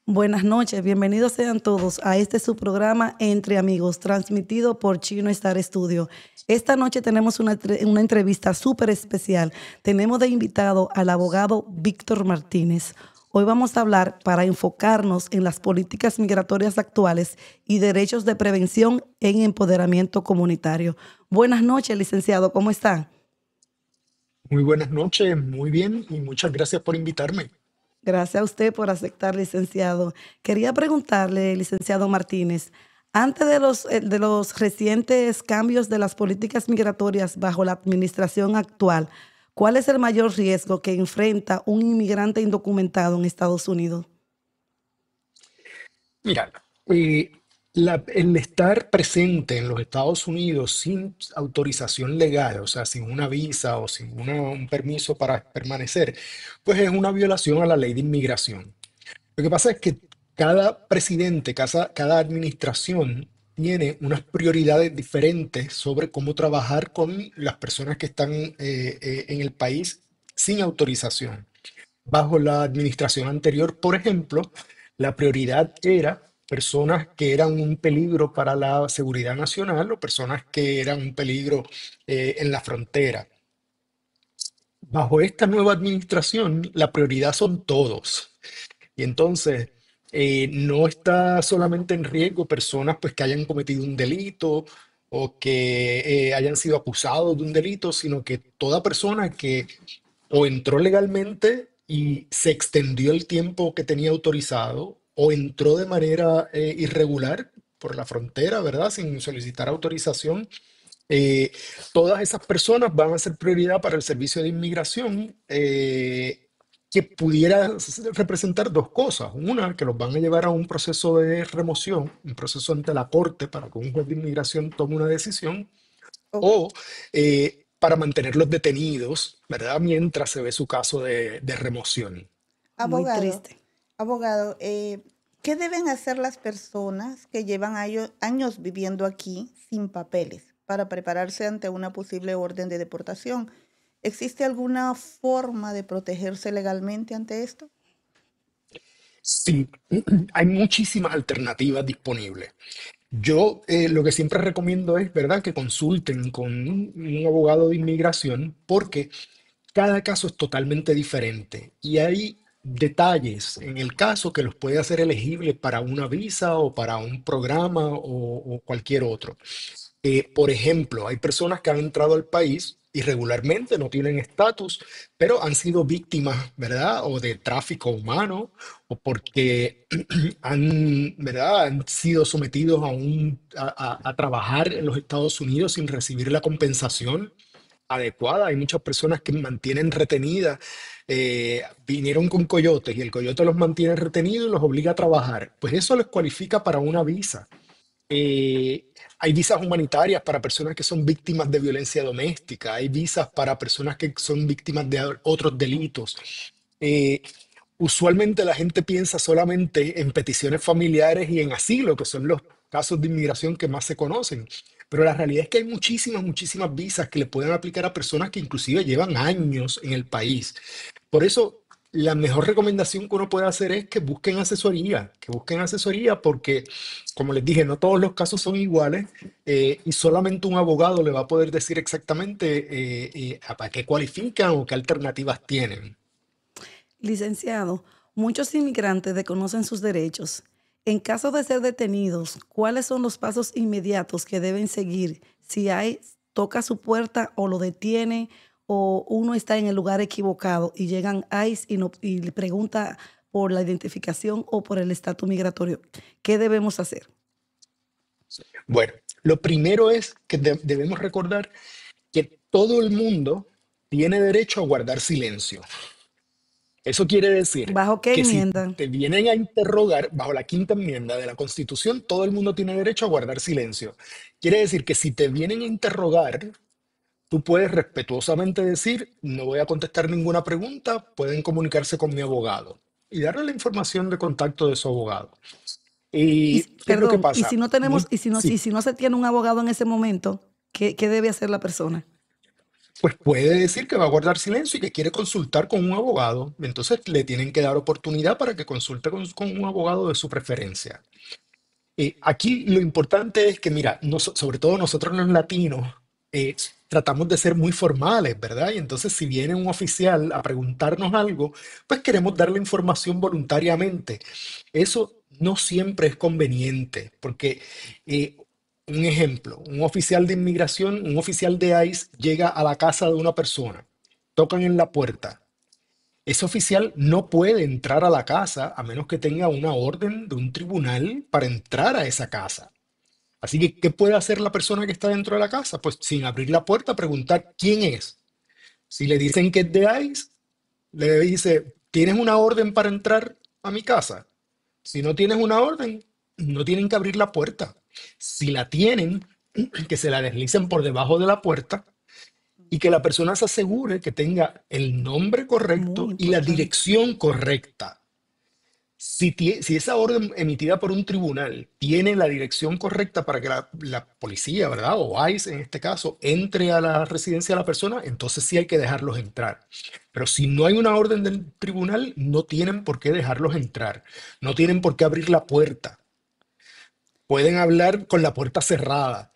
Buenas noches, bienvenidos sean todos a este su programa Entre Amigos, transmitido por Chino Star Studio. Esta noche tenemos una entrevista súper especial. Tenemos de invitado al abogado Víctor Martínez. Hoy vamos a hablar para enfocarnos en las políticas migratorias actuales y derechos de prevención en empoderamiento comunitario. Buenas noches, licenciado, ¿cómo está? Muy buenas noches, muy bien y muchas gracias por invitarme. Gracias a usted por aceptar, licenciado. Quería preguntarle, licenciado Martínez, antes de los recientes cambios de las políticas migratorias bajo la administración actual, ¿cuál es el mayor riesgo que enfrenta un inmigrante indocumentado en Estados Unidos? Mira, eh, el estar presente en los Estados Unidos sin autorización legal, o sea, sin una visa o sin un permiso para permanecer, pues es una violación a la ley de inmigración. Lo que pasa es que cada presidente, cada administración tiene unas prioridades diferentes sobre cómo trabajar con las personas que están en el país sin autorización. Bajo la administración anterior, por ejemplo, la prioridad era personas que eran un peligro para la seguridad nacional o personas que eran un peligro en la frontera. Bajo esta nueva administración, la prioridad son todos. Y entonces, no está solamente en riesgo personas pues, que hayan cometido un delito o que hayan sido acusados de un delito, sino que toda persona que o entró legalmente y se extendió el tiempo que tenía autorizado, o entró de manera irregular por la frontera, ¿verdad? Sin solicitar autorización. Eh, Todas esas personas van a ser prioridad para el servicio de inmigración, que pudiera representar dos cosas. Una, que los van a llevar a un proceso de remoción, un proceso ante la corte para que un juez de inmigración tome una decisión, Ok. o para mantenerlos detenidos, ¿verdad? Mientras se ve su caso de remoción. Muy Abogado, triste. abogado, ¿qué deben hacer las personas que llevan años viviendo aquí sin papeles para prepararse ante una posible orden de deportación? ¿Existe alguna forma de protegerse legalmente ante esto? Sí, hay muchísimas alternativas disponibles. Yo lo que siempre recomiendo es, ¿verdad?, que consulten con un abogado de inmigración porque cada caso es totalmente diferente y hay detalles en el caso que los puede hacer elegibles para una visa o para un programa o cualquier otro. Por ejemplo, hay personas que han entrado al país irregularmente, no tienen estatus, pero han sido víctimas, ¿verdad? O de tráfico humano, o porque ¿verdad? Han sido sometidos a trabajar en los Estados Unidos sin recibir la compensación adecuada. Hay muchas personas que mantienen retenidas, vinieron con coyotes y el coyote los mantiene retenidos y los obliga a trabajar. Pues eso les cualifica para una visa. Eh, Hay visas humanitarias para personas que son víctimas de violencia doméstica, hay visas para personas que son víctimas de otros delitos. Eh, Usualmente la gente piensa solamente en peticiones familiares y en asilo, que son los casos de inmigración que más se conocen. Pero la realidad es que hay muchísimas visas que le pueden aplicar a personas que inclusive llevan años en el país. Por eso, la mejor recomendación que uno puede hacer es que busquen asesoría porque, como les dije, no todos los casos son iguales, y solamente un abogado le va a poder decir exactamente para qué cualifican o qué alternativas tienen. Licenciado, muchos inmigrantes desconocen sus derechos. En caso de ser detenidos, ¿cuáles son los pasos inmediatos que deben seguir si hay toca su puerta o lo detiene o uno está en el lugar equivocado y llegan ICE y le pregunta por la identificación o por el estatus migratorio? ¿Qué debemos hacer? Bueno, lo primero es que debemos recordar que todo el mundo tiene derecho a guardar silencio. Eso quiere decir ¿Bajo qué que si enmienda? te vienen a interrogar bajo la quinta enmienda de la Constitución, todo el mundo tiene derecho a guardar silencio. Quiere decir que si te vienen a interrogar, tú puedes respetuosamente decir, no voy a contestar ninguna pregunta, pueden comunicarse con mi abogado y darle la información de contacto de su abogado. ¿Y qué es lo que Perdón, y pasa? si no tenemos, Sí, y si no se tiene un abogado en ese momento, ¿qué debe hacer la persona? pues puede decir que va a guardar silencio y que quiere consultar con un abogado. Entonces le tienen que dar oportunidad para que consulte con un abogado de su preferencia. Aquí lo importante es que, mira, sobre todo nosotros los latinos, tratamos de ser muy formales, ¿verdad? Y entonces si viene un oficial a preguntarnos algo, pues queremos darle información voluntariamente. Eso no siempre es conveniente, porque eh, un ejemplo, un oficial de inmigración, un oficial de ICE llega a la casa de una persona, tocan en la puerta. Ese oficial no puede entrar a la casa a menos que tenga una orden de un tribunal para entrar a esa casa. Así que, ¿qué puede hacer la persona que está dentro de la casa? Pues sin abrir la puerta, preguntar quién es. Si le dicen que es de ICE, le dice, ¿tienes una orden para entrar a mi casa? Si no tienes una orden, no tienen que abrir la puerta. Si la tienen, que se la deslicen por debajo de la puerta y que la persona se asegure que tenga el nombre Muy correcto y la importante. dirección correcta. Si esa orden emitida por un tribunal tiene la dirección correcta para que la policía, ¿verdad? O ICE en este caso, entre a la residencia de la persona, entonces sí hay que dejarlos entrar. Pero si no hay una orden del tribunal, no tienen por qué dejarlos entrar. No tienen por qué abrir la puerta. Pueden hablar con la puerta cerrada.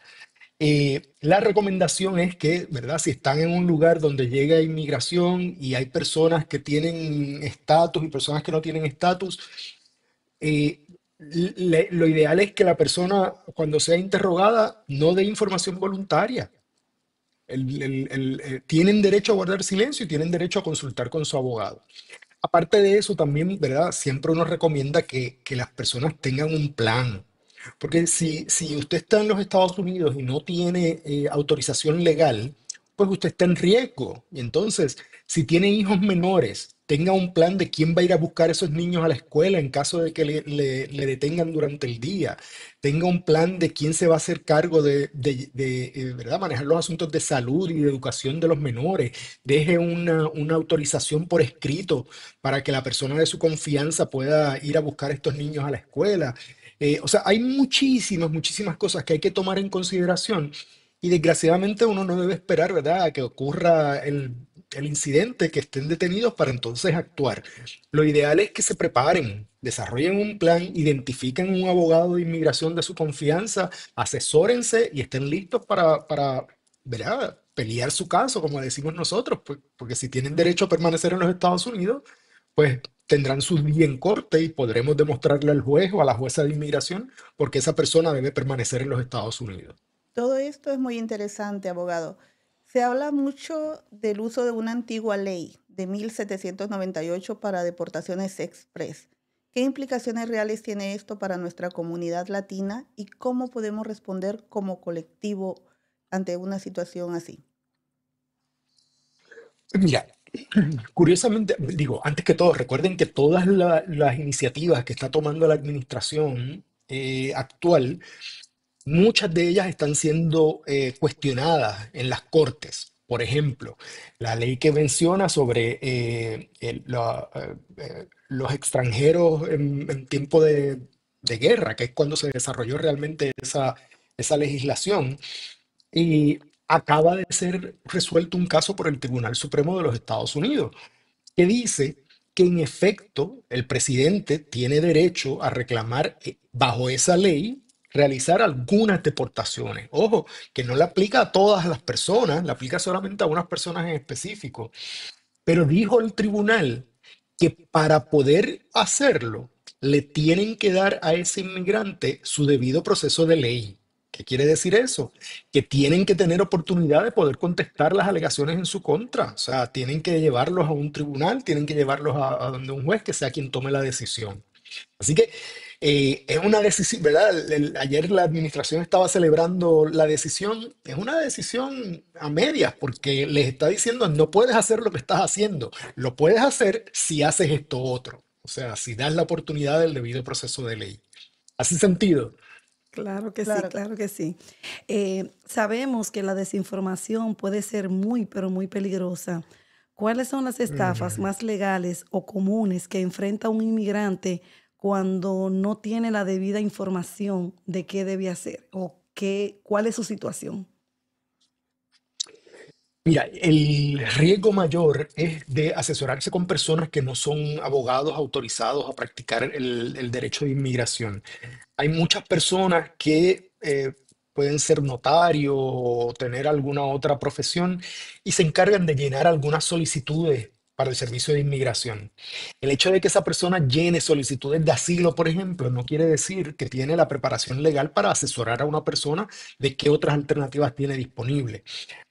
La recomendación es que, ¿verdad? Si están en un lugar donde llega inmigración y hay personas que tienen estatus y personas que no tienen estatus, eh, lo ideal es que la persona, cuando sea interrogada, no dé información voluntaria. Tienen derecho a guardar silencio y tienen derecho a consultar con su abogado. Aparte de eso, también, ¿verdad? Siempre uno recomienda que las personas tengan un plan. Porque si usted está en los Estados Unidos y no tiene autorización legal, pues usted está en riesgo. Y entonces, si tiene hijos menores, tenga un plan de quién va a ir a buscar a esos niños a la escuela en caso de que le detengan durante el día. Tenga un plan de quién se va a hacer cargo ¿verdad? Manejar los asuntos de salud y de educación de los menores. Deje una autorización por escrito para que la persona de su confianza pueda ir a buscar a estos niños a la escuela. O sea, hay muchísimas cosas que hay que tomar en consideración y desgraciadamente uno no debe esperar, ¿verdad?, a que ocurra el incidente, que estén detenidos para entonces actuar. Lo ideal es que se preparen, desarrollen un plan, identifiquen un abogado de inmigración de su confianza, asesórense y estén listos para, ¿verdad?, pelear su caso, como decimos nosotros, porque si tienen derecho a permanecer en los Estados Unidos, pues tendrán su día en corte y podremos demostrarle al juez o a la jueza de inmigración porque esa persona debe permanecer en los Estados Unidos. Todo esto es muy interesante, abogado. Se habla mucho del uso de una antigua ley de 1798 para deportaciones express. ¿Qué implicaciones reales tiene esto para nuestra comunidad latina y cómo podemos responder como colectivo ante una situación así? Mira, curiosamente, digo, antes que todo, recuerden que todas las iniciativas que está tomando la administración actual, muchas de ellas están siendo cuestionadas en las cortes. Por ejemplo, la ley que menciona sobre los extranjeros en tiempo de guerra, que es cuando se desarrolló realmente esa legislación, y acaba de ser resuelto un caso por el Tribunal Supremo de los Estados Unidos que dice que en efecto el presidente tiene derecho a reclamar bajo esa ley realizar algunas deportaciones. Ojo, que no le aplica a todas las personas, le aplica solamente a unas personas en específico. Pero dijo el tribunal que para poder hacerlo, le tienen que dar a ese inmigrante su debido proceso de ley. ¿Qué quiere decir eso? Que tienen que tener oportunidad de poder contestar las alegaciones en su contra. O sea, tienen que llevarlos a un tribunal, tienen que llevarlos a donde un juez que sea quien tome la decisión. Así que es una decisión, ¿verdad? Ayer la administración estaba celebrando la decisión. Es una decisión a medias porque les está diciendo no puedes hacer lo que estás haciendo. Lo puedes hacer si haces esto otro. O sea, si das la oportunidad del debido proceso de ley. ¿Hace sentido? Claro que sí, Claro. claro que sí. Sabemos que la desinformación puede ser muy, pero muy peligrosa. ¿Cuáles son las estafas Ujú. más legales o comunes que enfrenta un inmigrante cuando no tiene la debida información de qué debe hacer o cuál es su situación? Mira, el riesgo mayor es de asesorarse con personas que no son abogados autorizados a practicar el derecho de inmigración. Hay muchas personas que pueden ser notarios o tener alguna otra profesión y se encargan de llenar algunas solicitudes para el servicio de inmigración. El hecho de que esa persona llene solicitudes de asilo, por ejemplo, no quiere decir que tiene la preparación legal para asesorar a una persona de qué otras alternativas tiene disponible.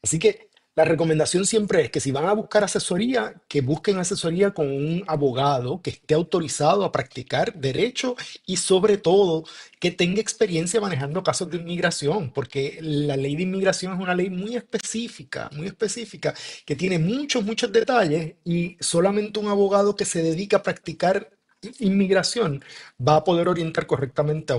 Así que la recomendación siempre es que si van a buscar asesoría, que busquen asesoría con un abogado que esté autorizado a practicar derecho y sobre todo que tenga experiencia manejando casos de inmigración, porque la ley de inmigración es una ley muy específica, que tiene muchos, muchos detalles y solamente un abogado que se dedica a practicar inmigración va a poder orientar correctamente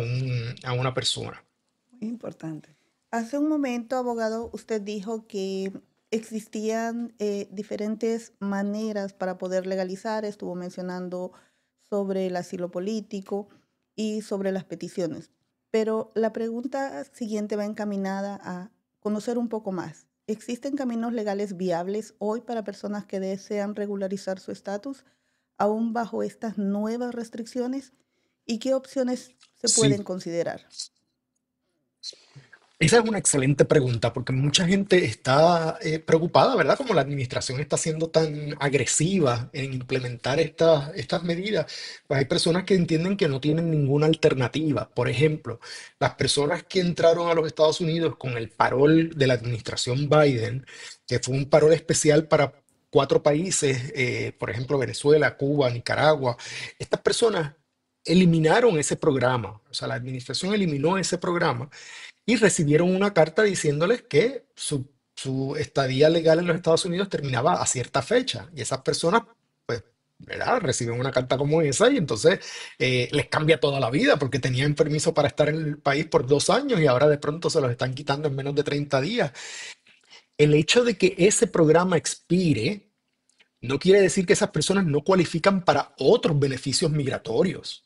a una persona. Muy importante. Hace un momento, abogado, usted dijo que existían diferentes maneras para poder legalizar. Estuvo mencionando sobre el asilo político y sobre las peticiones. Pero la pregunta siguiente va encaminada a conocer un poco más. ¿Existen caminos legales viables hoy para personas que desean regularizar su estatus, aún bajo estas nuevas restricciones? ¿Y qué opciones se pueden Sí, considerar? esa es una excelente pregunta porque mucha gente está preocupada, ¿verdad? Como la administración está siendo tan agresiva en implementar estas medidas, pues hay personas que entienden que no tienen ninguna alternativa. Por ejemplo, las personas que entraron a los Estados Unidos con el parol de la administración Biden, que fue un parol especial para 4 países, por ejemplo, Venezuela, Cuba, Nicaragua, estas personas eliminaron ese programa, o sea, la administración eliminó ese programa y recibieron una carta diciéndoles que su estadía legal en los Estados Unidos terminaba a cierta fecha. Y esas personas, pues, ¿verdad? Reciben una carta como esa y entonces les cambia toda la vida porque tenían permiso para estar en el país por 2 años y ahora de pronto se los están quitando en menos de 30 días. El hecho de que ese programa expire no quiere decir que esas personas no cualifican para otros beneficios migratorios.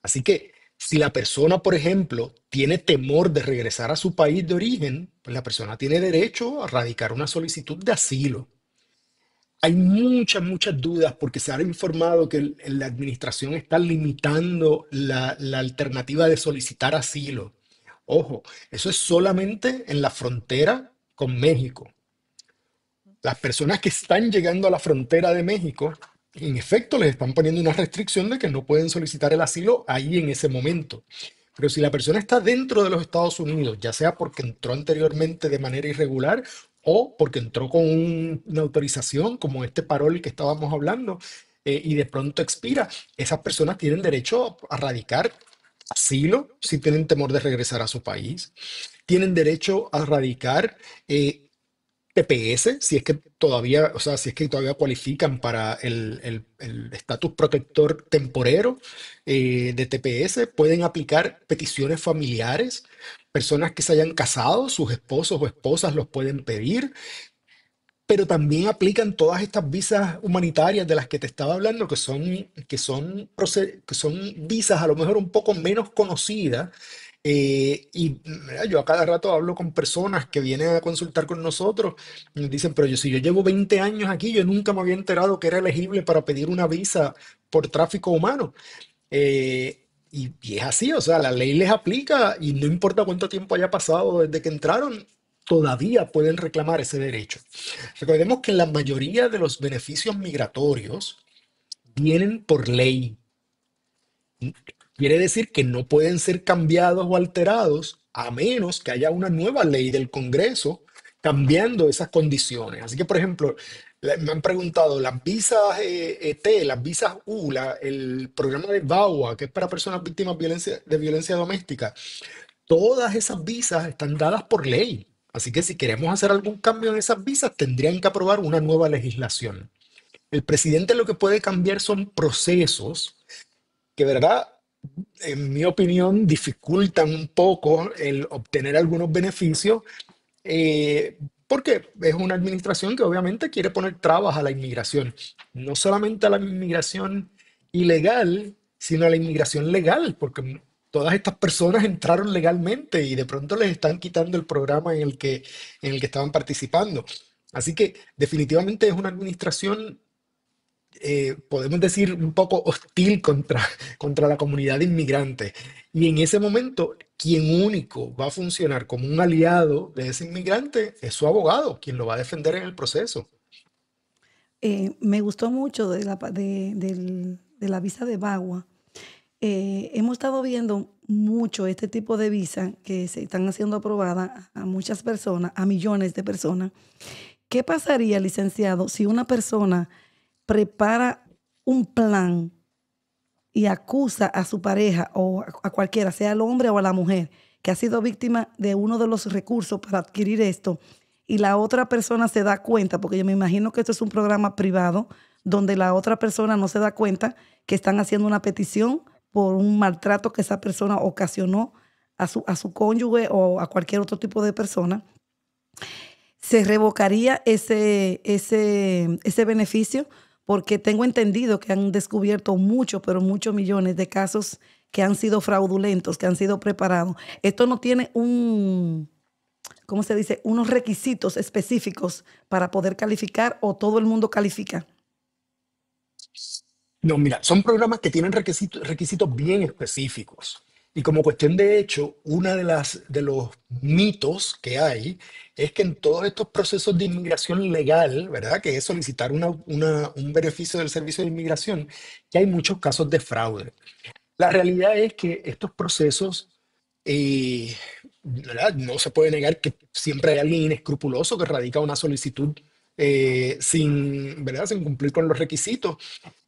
Así que si la persona, por ejemplo, tiene temor de regresar a su país de origen, pues la persona tiene derecho a radicar una solicitud de asilo. Hay muchas, muchas dudas porque se ha informado que la administración está limitando la alternativa de solicitar asilo. Ojo, eso es solamente en la frontera con México. Las personas que están llegando a la frontera de México, en efecto, les están poniendo una restricción de que no pueden solicitar el asilo ahí en ese momento. Pero si la persona está dentro de los Estados Unidos, ya sea porque entró anteriormente de manera irregular o porque entró con una autorización, como este parol que estábamos hablando, y de pronto expira, esas personas tienen derecho a radicar asilo si tienen temor de regresar a su país. Tienen derecho a radicar TPS, si es que todavía, o sea, si es que todavía cualifican para el estatus protector temporero de TPS, pueden aplicar peticiones familiares, personas que se hayan casado, sus esposos o esposas los pueden pedir, pero también aplican todas estas visas humanitarias de las que te estaba hablando, que son visas a lo mejor un poco menos conocidas. Y mira, yo a cada rato hablo con personas que vienen a consultar con nosotros y nos dicen, pero si yo llevo 20 años aquí, yo nunca me había enterado que era elegible para pedir una visa por tráfico humano. Y es así, o sea, la ley les aplica y no importa cuánto tiempo haya pasado desde que entraron, todavía pueden reclamar ese derecho. Recordemos que la mayoría de los beneficios migratorios vienen por ley. Quiere decir que no pueden ser cambiados o alterados a menos que haya una nueva ley del Congreso cambiando esas condiciones. Así que, por ejemplo, me han preguntado las visas T, las visas U, el programa de VAWA, que es para personas víctimas de violencia doméstica, todas esas visas están dadas por ley. Así que si queremos hacer algún cambio en esas visas, tendrían que aprobar una nueva legislación. El presidente lo que puede cambiar son procesos que, ¿verdad? En mi opinión, dificultan un poco el obtener algunos beneficios, porque es una administración que obviamente quiere poner trabas a la inmigración, no solamente a la inmigración ilegal, sino a la inmigración legal, porque todas estas personas entraron legalmente y de pronto les están quitando el programa en el que estaban participando. Así que definitivamente es una administración, podemos decir, un poco hostil contra la comunidad de inmigrantes. Y en ese momento, quien único va a funcionar como un aliado de ese inmigrante es su abogado, quien lo va a defender en el proceso. Me gustó mucho de la visa de Bagua. Hemos estado viendo mucho este tipo de visa que se están haciendo aprobadas a muchas personas, a millones de personas. ¿Qué pasaría, licenciado, si una persona prepara un plan y acusa a su pareja o a cualquiera, sea el hombre o a la mujer, que ha sido víctima de uno de los recursos para adquirir esto, y la otra persona se da cuenta, porque yo me imagino que esto es un programa privado, donde la otra persona no se da cuenta que están haciendo una petición por un maltrato que esa persona ocasionó a su cónyuge o a cualquier otro tipo de persona, se revocaría ese beneficio, porque tengo entendido que han descubierto muchos, pero muchos millones de casos que han sido fraudulentos, que han sido preparados. Esto no tiene ¿cómo se dice? Unos requisitos específicos para poder calificar, o todo el mundo califica. No, mira, son programas que tienen requisitos bien específicos. Y como cuestión de hecho, una de los mitos que hay es que en todos estos procesos de inmigración legal, ¿verdad? Que es solicitar un beneficio del servicio de inmigración, que hay muchos casos de fraude. La realidad es que estos procesos, eh, ¿verdad? No se puede negar que siempre hay alguien inescrupuloso que radica una solicitud sin, ¿verdad? Sin cumplir con los requisitos,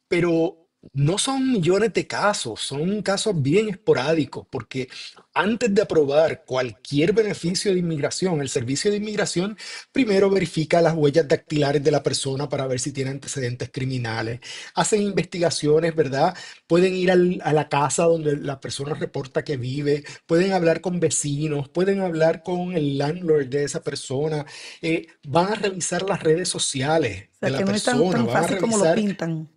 pero no son millones de casos, son casos bien esporádicos, porque antes de aprobar cualquier beneficio de inmigración, el servicio de inmigración primero verifica las huellas dactilares de la persona para ver si tiene antecedentes criminales, hacen investigaciones, ¿verdad? Pueden ir a la casa donde la persona reporta que vive, pueden hablar con vecinos, pueden hablar con el landlord de esa persona, van a revisar las redes sociales O de sea, la que no es tan, persona, tan van a fácil como lo revisar. pintan.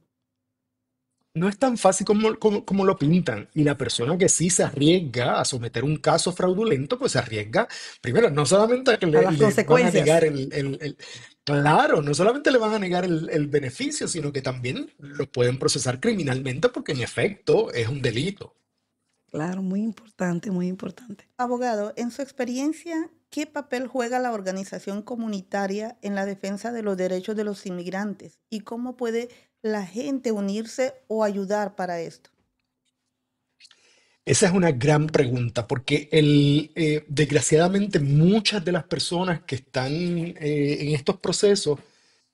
No es tan fácil como lo pintan. Y la persona que sí se arriesga a someter un caso fraudulento, pues se arriesga, primero, no solamente a que A le, las le van a negar consecuencias. claro, no solamente le van a negar el beneficio, sino que también lo pueden procesar criminalmente porque en efecto es un delito. Claro, muy importante, muy importante. Abogado, en su experiencia, ¿qué papel juega la organización comunitaria en la defensa de los derechos de los inmigrantes? ¿Y cómo puede la gente unirse o ayudar para esto? Esa es una gran pregunta porque desgraciadamente muchas de las personas que están en estos procesos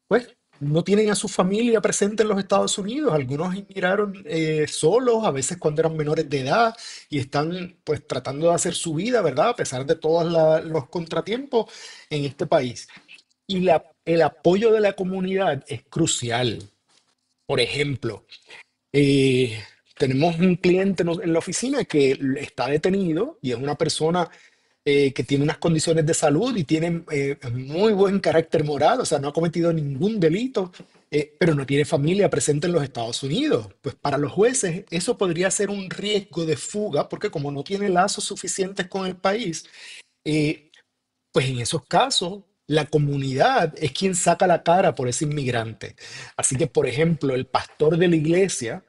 pues no tienen a su familia presente en los Estados Unidos. Algunos inmigraron solos, a veces cuando eran menores de edad, y están pues tratando de hacer su vida, ¿verdad? A pesar de todos los contratiempos en este país. Y el apoyo de la comunidad es crucial. Por ejemplo, eh, tenemos un cliente en la oficina que está detenido y es una persona que tiene unas condiciones de salud y tiene muy buen carácter moral, o sea, no ha cometido ningún delito, pero no tiene familia presente en los Estados Unidos. Pues para los jueces eso podría ser un riesgo de fuga, porque como no tiene lazos suficientes con el país, eh, pues en esos casos la comunidad es quien saca la cara por ese inmigrante. Así que, por ejemplo, el pastor de la iglesia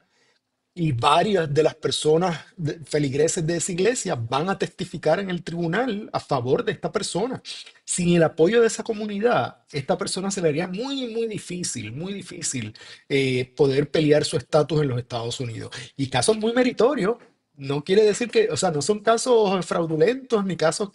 y varias de las personas feligreses de esa iglesia van a testificar en el tribunal a favor de esta persona. Sin el apoyo de esa comunidad, esta persona se le haría muy difícil poder pelear su estatus en los Estados Unidos. Y casos muy meritorios. No quiere decir que, o sea, no son casos fraudulentos ni casos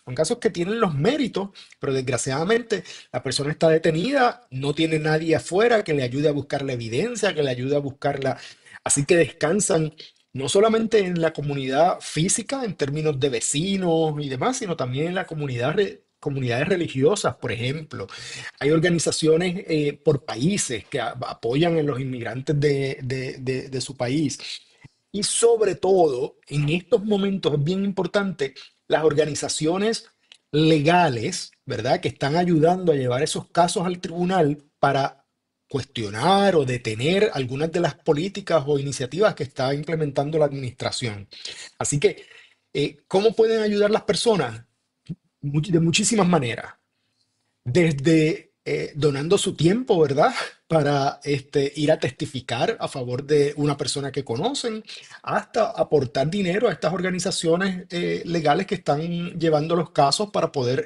son casos que tienen los méritos, pero desgraciadamente la persona está detenida, no tiene nadie afuera que le ayude a buscar la evidencia, que le ayude a buscarla. Así que descansan no solamente en la comunidad física, en términos de vecinos y demás, sino también en la comunidades religiosas, por ejemplo. Hay organizaciones por países que apoyan a los inmigrantes de su país. Y sobre todo, en estos momentos es bien importante las organizaciones legales, ¿verdad? Que están ayudando a llevar esos casos al tribunal para cuestionar o detener algunas de las políticas o iniciativas que está implementando la administración. Así que, ¿cómo pueden ayudar las personas? De muchísimas maneras. Desde donando su tiempo, ¿verdad? Para ir a testificar a favor de una persona que conocen, hasta aportar dinero a estas organizaciones legales que están llevando los casos para poder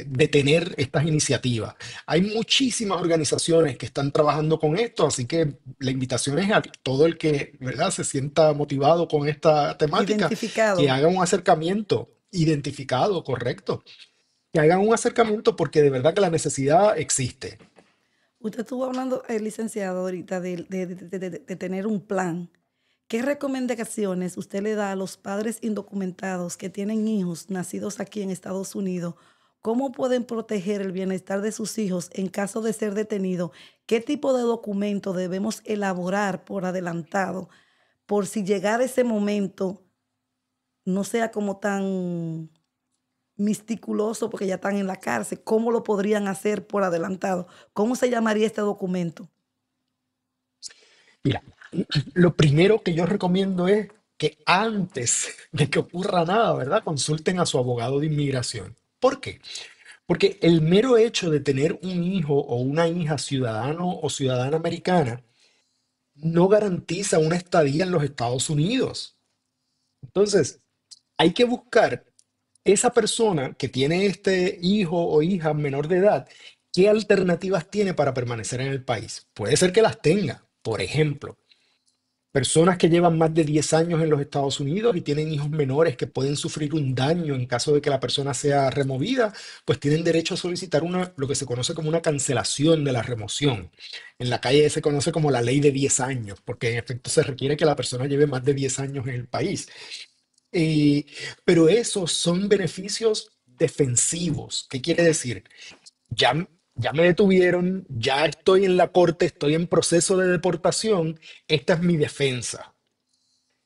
detener estas iniciativas. Hay muchísimas organizaciones que están trabajando con esto, así que la invitación es a todo el que, ¿verdad?, se sienta motivado con esta temática, que Identificado. haga un acercamiento identificado, correcto, que hagan un acercamiento porque de verdad que la necesidad existe. Usted estuvo hablando, licenciado, ahorita de tener un plan. ¿Qué recomendaciones usted le da a los padres indocumentados que tienen hijos nacidos aquí en Estados Unidos? ¿Cómo pueden proteger el bienestar de sus hijos en caso de ser detenido? ¿Qué tipo de documento debemos elaborar por adelantado por si llegara ese momento no sea como tan misticuloso porque ya están en la cárcel? ¿Cómo lo podrían hacer por adelantado? ¿Cómo se llamaría este documento? Mira, lo primero que yo recomiendo es que antes de que ocurra nada, ¿verdad? Consulten a su abogado de inmigración. ¿Por qué? Porque el mero hecho de tener un hijo o una hija ciudadano o ciudadana americana no garantiza una estadía en los Estados Unidos. Entonces, hay que buscar esa persona que tiene este hijo o hija menor de edad, ¿qué alternativas tiene para permanecer en el país? Puede ser que las tenga. Por ejemplo, personas que llevan más de 10 años en los Estados Unidos y tienen hijos menores que pueden sufrir un daño en caso de que la persona sea removida, pues tienen derecho a solicitar lo que se conoce como una cancelación de la remoción. En la calle se conoce como la ley de 10 años, porque en efecto se requiere que la persona lleve más de 10 años en el país. Y- pero esos son beneficios defensivos. ¿Qué quiere decir? Ya, ya me detuvieron, ya estoy en la corte, estoy en proceso de deportación, esta es mi defensa.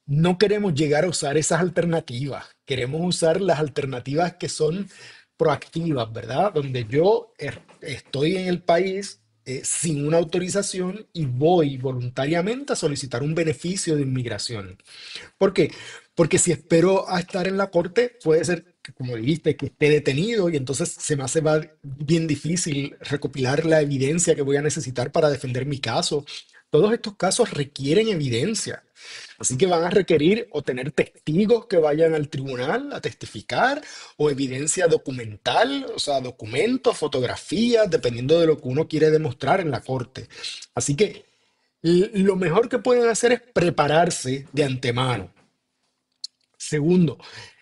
No queremos llegar a usar esas alternativas, queremos usar las alternativas que son proactivas, ¿verdad? Donde yo estoy en el país sin una autorización y voy voluntariamente a solicitar un beneficio de inmigración. ¿Por qué? Porque si espero a estar en la corte, puede ser que, como dijiste, que esté detenido y entonces se me hace bien difícil recopilar la evidencia que voy a necesitar para defender mi caso. Todos estos casos requieren evidencia, así que van a requerir o tener testigos que vayan al tribunal a testificar o evidencia documental, o sea, documentos, fotografías, dependiendo de lo que uno quiere demostrar en la corte. Así que lo mejor que pueden hacer es prepararse de antemano. Segundo,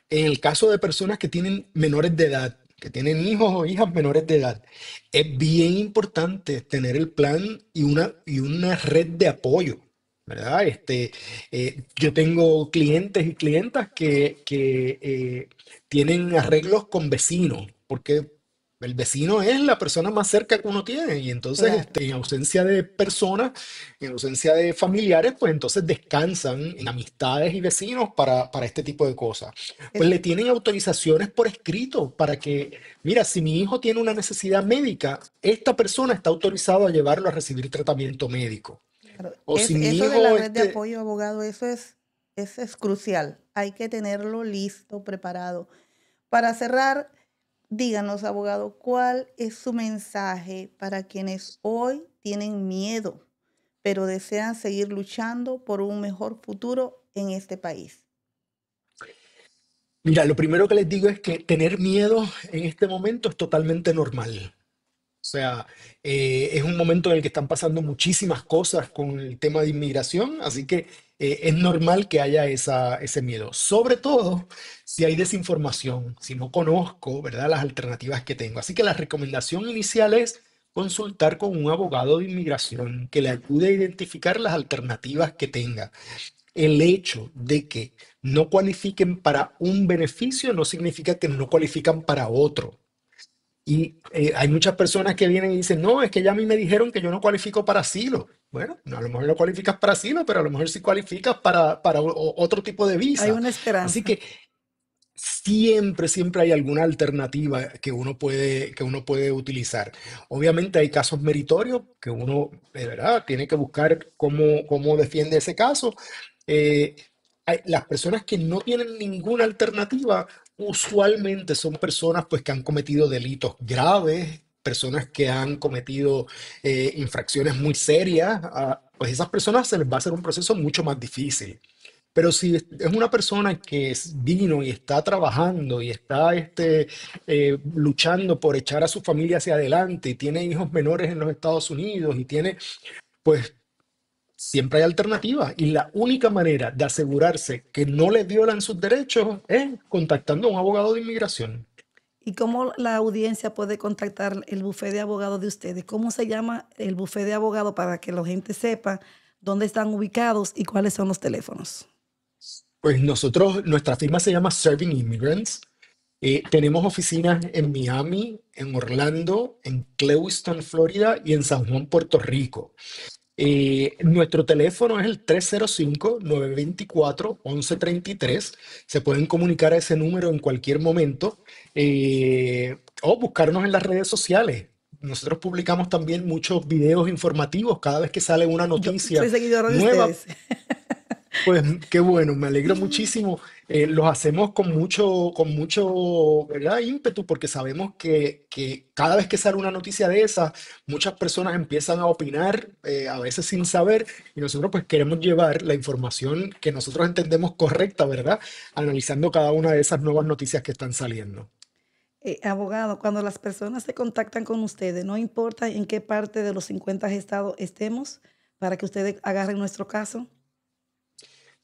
en el caso de personas que tienen menores de edad, que tienen hijos o hijas menores de edad, es bien importante tener el plan y una red de apoyo, ¿verdad? Yo tengo clientes y clientas que tienen arreglos con vecinos, porque el vecino es la persona más cerca que uno tiene, y entonces Claro. en ausencia de personas, en ausencia de familiares, pues entonces descansan en amistades y vecinos para este tipo de cosas. Pues Es, le tienen autorizaciones por escrito para que, mira, si mi hijo tiene una necesidad médica, esta persona está autorizado a llevarlo a recibir tratamiento médico. claro, O si mi eso de la hijo, red de apoyo, abogado, eso es crucial. Hay que tenerlo listo, preparado. Para cerrar, díganos, abogado, ¿cuál es su mensaje para quienes hoy tienen miedo, pero desean seguir luchando por un mejor futuro en este país? mira, lo primero que les digo es que tener miedo en este momento es totalmente normal. O sea, es un momento en el que están pasando muchísimas cosas con el tema de inmigración, así que es normal que haya ese miedo. Sobre todo si hay desinformación, si no conozco, ¿verdad?, las alternativas que tengo. Así que la recomendación inicial es consultar con un abogado de inmigración que le ayude a identificar las alternativas que tenga. El hecho de que no cualifiquen para un beneficio no significa que no cualifican para otro. Y hay muchas personas que vienen y dicen, no, es que ya a mí me dijeron que yo no cualifico para asilo. Bueno, no, a lo mejor no cualificas para asilo, pero a lo mejor sí cualificas para otro tipo de Hay visa. una Así esperanza. que siempre hay alguna alternativa que uno puede utilizar. Obviamente hay casos meritorios que uno, de verdad, tiene que buscar cómo defiende ese caso. Eh, las personas que no tienen ninguna alternativa usualmente son personas pues que han cometido delitos graves, personas que han cometido infracciones muy serias, pues esas personas se les va a hacer un proceso mucho más difícil. Pero si es una persona que vino y está trabajando y está luchando por echar a su familia hacia adelante y tiene hijos menores en los Estados Unidos y tiene, pues siempre hay alternativas. Y la única manera de asegurarse que no le violan sus derechos es contactando a un abogado de inmigración. ¿Y cómo la audiencia puede contactar el bufete de abogados de ustedes? ¿Cómo se llama el bufete de abogados para que la gente sepa dónde están ubicados y cuáles son los teléfonos? Pues nosotros, nuestra firma se llama Serving Immigrants. Tenemos oficinas en Miami, en Orlando, en Clewiston, Florida y en San Juan, Puerto Rico. Nuestro teléfono es el 305-924-1133. Se pueden comunicar a ese número en cualquier momento o buscarnos en las redes sociales. Nosotros publicamos también muchos videos informativos cada vez que sale una Yo noticia soy seguidora de nueva. ustedes. Pues qué bueno, me alegro muchísimo. Los hacemos con mucho, ¿verdad? Ímpetu, porque sabemos que cada vez que sale una noticia de esa, muchas personas empiezan a opinar, a veces sin saber, y nosotros pues queremos llevar la información que nosotros entendemos correcta, ¿verdad? Analizando cada una de esas nuevas noticias que están saliendo. Abogado, cuando las personas se contactan con ustedes, no importa en qué parte de los 50 estados estemos, para que ustedes agarren nuestro caso.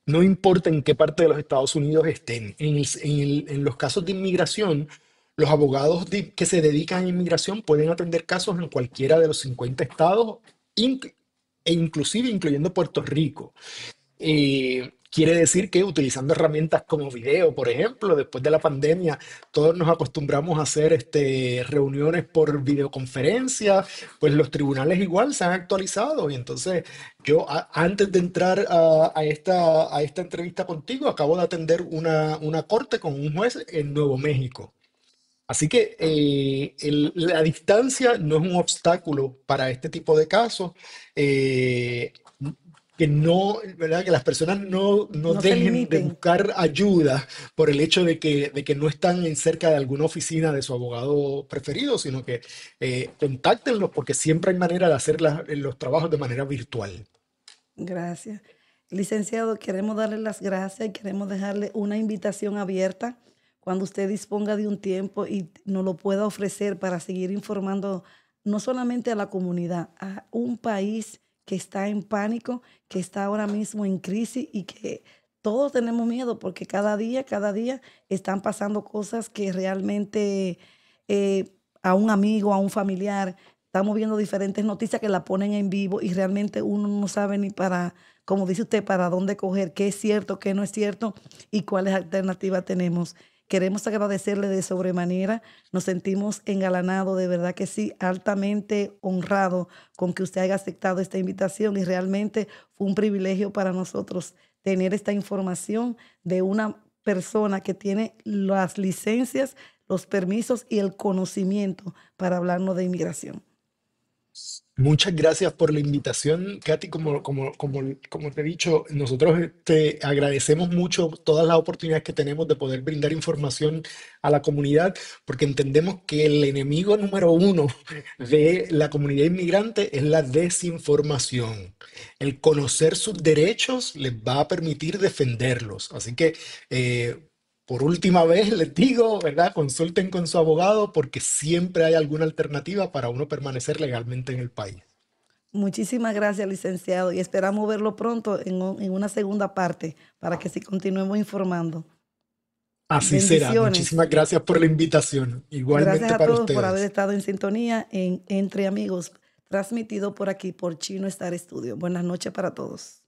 No importa en qué parte de los Estados Unidos estén, en los casos de inmigración, los abogados que se dedican a inmigración pueden atender casos en cualquiera de los 50 estados, inc- e inclusive incluyendo Puerto Rico. Quiere decir que utilizando herramientas como video, por ejemplo, después de la pandemia, todos nos acostumbramos a hacer reuniones por videoconferencia, pues los tribunales igual se han actualizado. Y entonces yo antes de entrar a esta entrevista contigo, acabo de atender una corte con un juez en Nuevo México. Así que la distancia no es un obstáculo para este tipo de casos. eh, que no, ¿verdad? Que las personas no No se dejen de limiten. buscar ayuda por el hecho de que no están cerca de alguna oficina de su abogado preferido, sino que contáctenlos porque siempre hay manera de hacer los trabajos de manera virtual. Gracias. Licenciado, queremos darle las gracias y queremos dejarle una invitación abierta cuando usted disponga de un tiempo y nos lo pueda ofrecer para seguir informando no solamente a la comunidad, a un país que está en pánico, que está ahora mismo en crisis y que todos tenemos miedo porque cada día están pasando cosas que realmente a un amigo, a un familiar, estamos viendo diferentes noticias que la ponen en vivo y realmente uno no sabe ni para, como dice usted, para dónde coger, qué es cierto, qué no es cierto y cuáles alternativas tenemos. Queremos agradecerle de sobremanera, nos sentimos engalanados, de verdad que sí, altamente honrado con que usted haya aceptado esta invitación y realmente fue un privilegio para nosotros tener esta información de una persona que tiene las licencias, los permisos y el conocimiento para hablarnos de inmigración. Muchas gracias por la invitación, Katy. Como te he dicho, nosotros te agradecemos mucho todas las oportunidades que tenemos de poder brindar información a la comunidad, porque entendemos que el enemigo número uno de la comunidad inmigrante es la desinformación. El conocer sus derechos les va a permitir defenderlos. Así que, por última vez les digo, ¿verdad? Consulten con su abogado porque siempre hay alguna alternativa para uno permanecer legalmente en el país. Muchísimas gracias, licenciado, y esperamos verlo pronto en una segunda parte para que sí continuemos informando. Así será. Bendiciones. Muchísimas gracias por la invitación. Gracias Igualmente a para todos por haber ustedes. estado en sintonía en Entre Amigos, transmitido por aquí por Chino Star Studio. Buenas noches para todos.